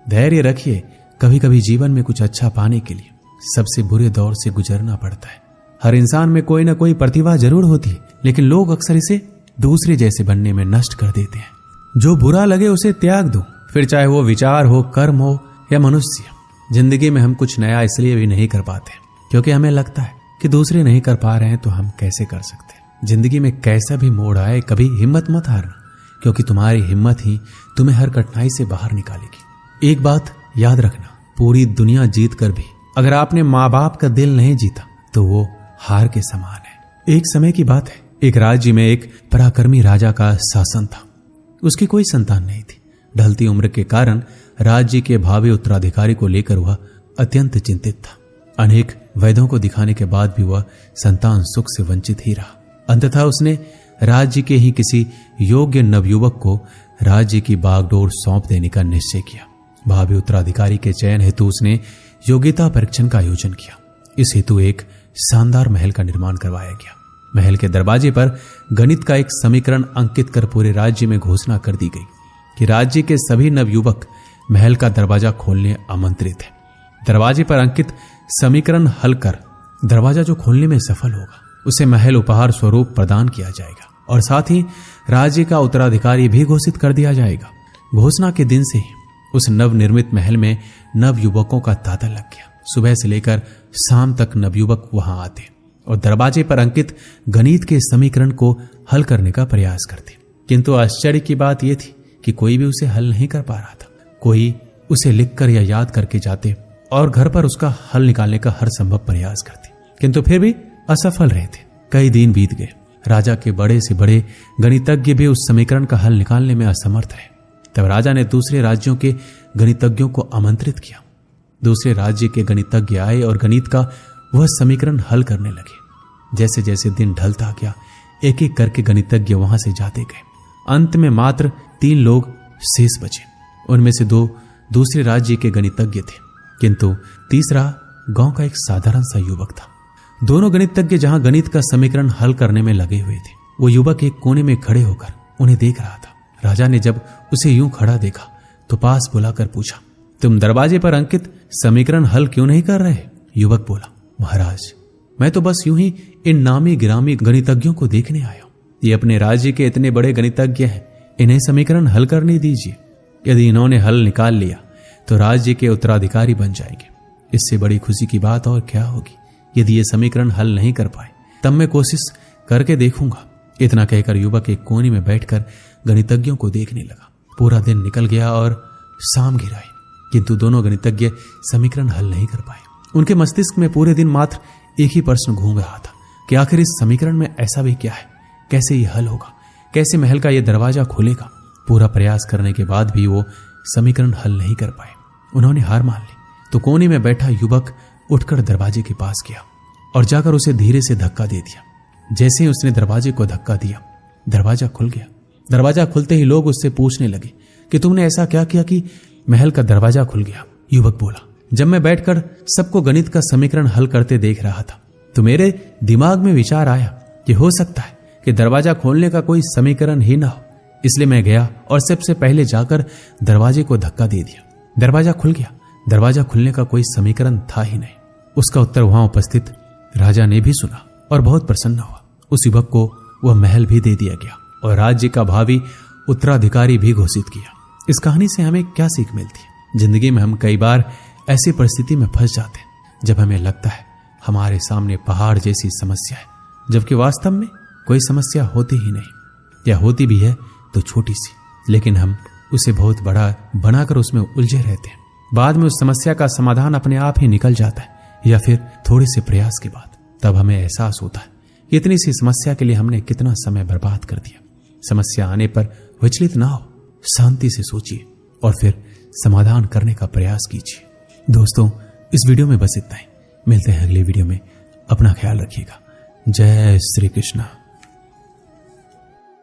धैर्य रखिए, कभी कभी जीवन में कुछ अच्छा पाने के लिए सबसे बुरे दौर से गुजरना पड़ता है। हर इंसान में कोई ना कोई प्रतिभा जरूर होती है, लेकिन लोग अक्सर इसे दूसरे जैसे बनने में नष्ट कर देते हैं। जो बुरा लगे उसे त्याग दो, फिर चाहे वो विचार हो, कर्म हो या मनुष्य। जिंदगी में हम कुछ नया इसलिए भी नहीं कर पाते क्योंकि हमें लगता है कि दूसरे नहीं कर पा रहे हैं तो हम कैसे कर सकते हैं। जिंदगी में कैसा भी मोड़ आए, कभी हिम्मत मत हारना, क्योंकि तुम्हारी हिम्मत ही तुम्हें हर कठिनाई से बाहर निकालेगी। एक बात याद रखना, पूरी दुनिया जीत कर भी अगर आपने माँ बाप का दिल नहीं जीता तो वो हार के समान है। एक समय की बात है, एक राज्य में एक पराक्रमी राजा का शासन था। उसकी कोई संतान नहीं थी। ढलती उम्र के कारण राज्य के भावी उत्तराधिकारी को लेकर वह अत्यंत चिंतित था। अनेक वैद्यों को दिखाने के बाद भी वह संतान सुख से वंचित ही रहा। अंततः उसने राज्य के ही किसी योग्य नवयुवक को राज्य की बागडोर सौंप देने का निश्चय किया। भावी उत्तराधिकारी के चयन हेतु उसने योग्यता परीक्षण का आयोजन किया। इस हेतु एक शानदार महल का निर्माण करवाया गया। महल के दरवाजे पर गणित का एक समीकरण अंकित कर पूरे राज्य में घोषणा कर दी गई कि राज्य के सभी नवयुवक महल का दरवाजा खोलने आमंत्रित हैं। दरवाजे पर अंकित समीकरण हल कर दरवाजा जो खोलने में सफल होगा उसे महल उपहार स्वरूप प्रदान किया जाएगा और साथ ही राज्य का उत्तराधिकारी भी घोषित कर दिया जाएगा। घोषणा के दिन से ही उस नवनिर्मित महल में नवयुवकों का तांता लग गया। सुबह से लेकर शाम तक नवयुवक वहां आते और दरवाजे पर अंकित गणित के समीकरण को हल करने का प्रयास करते, किंतु आश्चर्य की बात यह थी कि कोई भी उसे हल नहीं कर पा रहा था। कोई उसे लिखकर या याद करके जाते और घर पर उसका हल निकालने का हर संभव प्रयास करते, किंतु फिर भी असफल रहे थे। कई दिन बीत गए। राजा के बड़े से बड़े गणितज्ञ भी उस समीकरण का हल निकालने में असमर्थ रहे। तब राजा ने दूसरे राज्यों के गणितज्ञों को आमंत्रित किया। दूसरे राज्य के गणितज्ञ आए और गणित का वह समीकरण हल करने लगे। जैसे जैसे दिन ढलता गया, एक एक करके गणितज्ञ वहां से जाते गए। अंत में मात्र 3 लोग शेष बचे। उनमें से 2 दूसरे राज्य के गणितज्ञ थे, किंतु तीसरा गांव का एक साधारण सा युवक था। दोनों गणितज्ञ जहां गणित का समीकरण हल करने में लगे हुए थे, वो युवक एक कोने में खड़े होकर उन्हें देख रहा था। राजा ने जब उसे यूं खड़ा देखा तो पास बुलाकर पूछा, तुम दरवाजे पर अंकित समीकरण हल क्यों नहीं कर रहे? युवक बोला, महाराज, मैं तो बस यूं ही इन नामी गिरामी गणितज्ञों को देखने आया हूं। ये अपने राज्य के इतने बड़े गणितज्ञ हैं, इन्हें समीकरण हल करने दीजिए। यदि इन्होंने हल निकाल लिया तो राज्य के उत्तराधिकारी बन जाएंगे। इससे बड़ी खुशी की बात और क्या होगी। यदि ये समीकरण हल नहीं कर पाए तब मैं कोशिश करके देखूंगा। इतना कहकर युवक एक कोने में बैठकर गणितज्ञों को देखने लगा। पूरा दिन निकल गया और शाम घिर आई, किंतु दोनों गणितज्ञ समीकरण हल नहीं कर पाए। उनके मस्तिष्क में पूरे दिन मात्र एक ही प्रश्न घूम रहा था कि आखिर इस समीकरण में ऐसा भी क्या है, कैसे ये हल होगा, कैसे महल का ये दरवाजा खुलेगा। पूरा प्रयास करने के बाद भी वो समीकरण हल नहीं कर पाए। उन्होंने हार मान ली तो कोने में बैठा युवक उठकर दरवाजे के पास गया और जाकर उसे धीरे से धक्का दे दिया। जैसे ही उसने दरवाजे को धक्का दिया, दरवाजा खुल गया। दरवाजा खुलते ही लोग उससे पूछने लगे कि तुमने ऐसा क्या किया कि महल का दरवाजा खुल गया? युवक बोला, जब मैं बैठकर सबको गणित का समीकरण हल करते देख रहा था तो मेरे दिमाग में विचार आया कि हो सकता है कि दरवाजा खोलने का कोई समीकरण ही ना हो। इसलिए मैं गया और सबसे पहले जाकर दरवाजे को धक्का दे दिया। दरवाजा खुल गया। दरवाजा खुलने का कोई समीकरण था ही नहीं। उसका उत्तर वहां उपस्थित राजा ने भी सुना और बहुत प्रसन्न हुआ। उस युवक को वह महल भी दे दिया गया और राज्य का भावी उत्तराधिकारी भी घोषित किया। इस कहानी से हमें क्या सीख मिलती है? जिंदगी में हम कई बार ऐसी परिस्थिति में फंस जाते हैं जब हमें लगता है हमारे सामने पहाड़ जैसी समस्या है, जबकि वास्तव में कोई समस्या होती ही नहीं, या होती भी है तो छोटी सी, लेकिन हम उसे बहुत बड़ा बनाकर उसमें उलझे रहते हैं। बाद में उस समस्या का समाधान अपने आप ही निकल जाता है, या फिर थोड़े से प्रयास के बाद। तब हमें एहसास होता है कि इतनी सी समस्या के लिए हमने कितना समय बर्बाद कर दिया। समस्या आने पर विचलित ना हो, शांति से सोचिए और फिर समाधान करने का प्रयास कीजिए। दोस्तों, इस वीडियो में बस इतना ही। मिलते हैं अगले वीडियो में। अपना ख्याल रखिएगा। जय श्री कृष्ण।